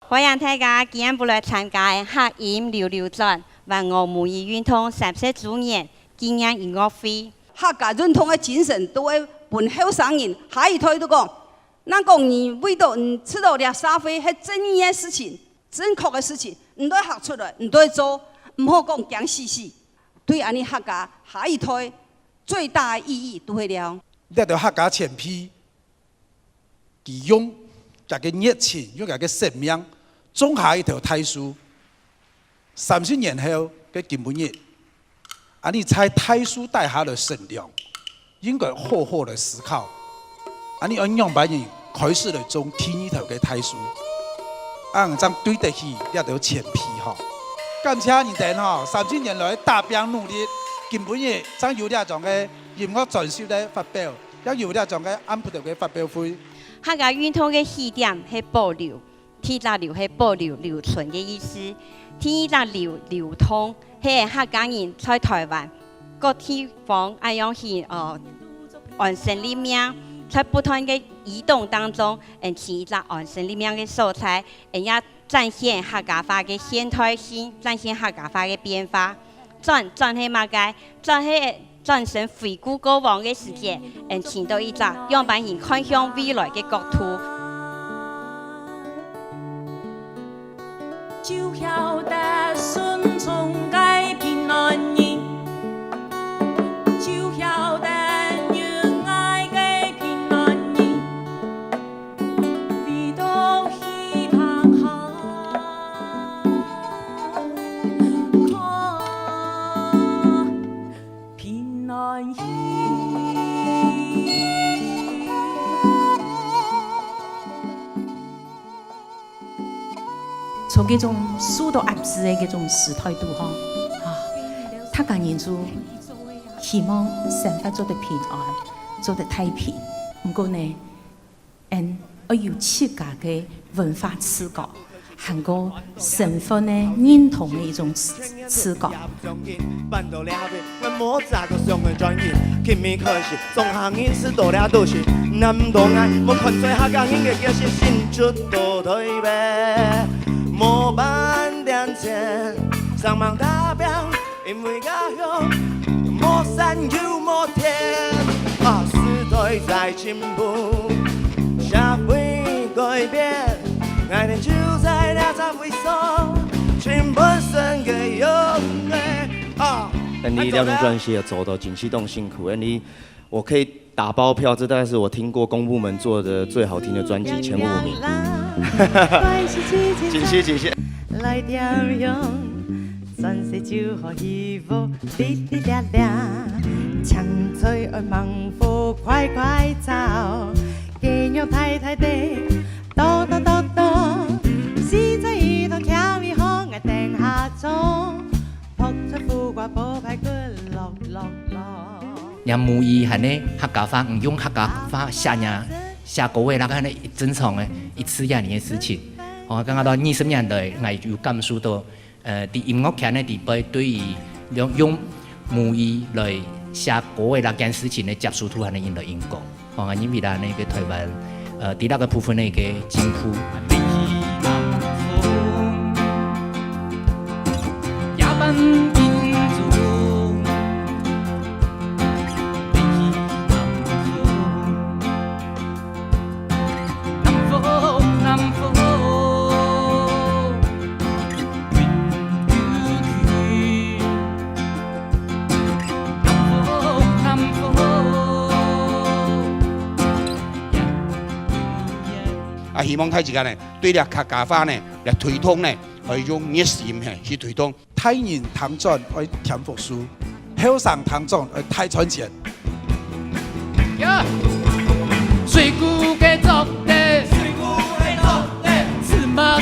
欢迎大家今日来参加客音溜溜转万我母语运动30周年纪念音乐会。客家运动的精神都会本后生人，下一代都讲，咱讲你为到知道了社会是正义的事情、正确的事情，唔对学出来，唔对做，唔好讲讲死死。对安尼客家下一代最大的意义都会了。你着客家前批，其用家个热情，用家个生命，种下一条大树。30年后嘅今日，安尼在大树底下的乘凉，应该好好的思考。安尼按样把人开始来种天一头嘅大树，按这样对得起你条前批吼。感谢你哋吼，30年来大兵努力，今日将有呢种嘅音乐传授咧发表，也有呢种嘅安排到嘅发表会。客家运动嘅起点是保留，天一流是保留留存嘅意思，天一流通係客家人在台灣各地方咁樣去安身立命，在不斷嘅移動當中，起一個安身立命嘅素材，也展現客家話嘅現代性，展現客家話嘅變化。轉係乜嘅？轉成回顧過往嘅時間，前到一個讓別人看向未來嘅國土。就曉得順從該平安人，就曉得仁愛該平安人，為到希望可平安人。從嗰種書到壓制嘅嗰種時態度吼，客家人就希望生活做得平安，做得太平。不過呢，要有自家嘅文化自覺，韓國身份呢認同嘅一種自覺。末班两千，上忙大表，因为家乡莫山又莫田，时代在进步，社会改变，爱人就在两站会所，全本身嘅用嘅。你廖中专辑走到景气动辛苦，我可以打包票，这大概是我听过公部门做的最好听的专辑前5名。谢谢。來調用，全世就可以無滴滴亮亮，強吹愛忙活快快走，雞肉太太地，多，時在一頭橋尾紅愛定下種，撲出苦瓜煲排骨落。讓母語係呢客家話，唔用客家話寫歌嘅那個係正常嘅一次1年嘅事情。我感覺到20年代，我有感受到，啲音樂圈呢啲輩對於用母語來寫歌嘅那件事情呢接受度係呢應該。我認為啦，呢個台灣啲那個部分呢個進步。希望睇時間呢，對呢客家話呢嚟推動呢，係用熱心去推動。太人談轉愛添復書，後生談轉愛太賺錢。水谷嘅作的，芝麻。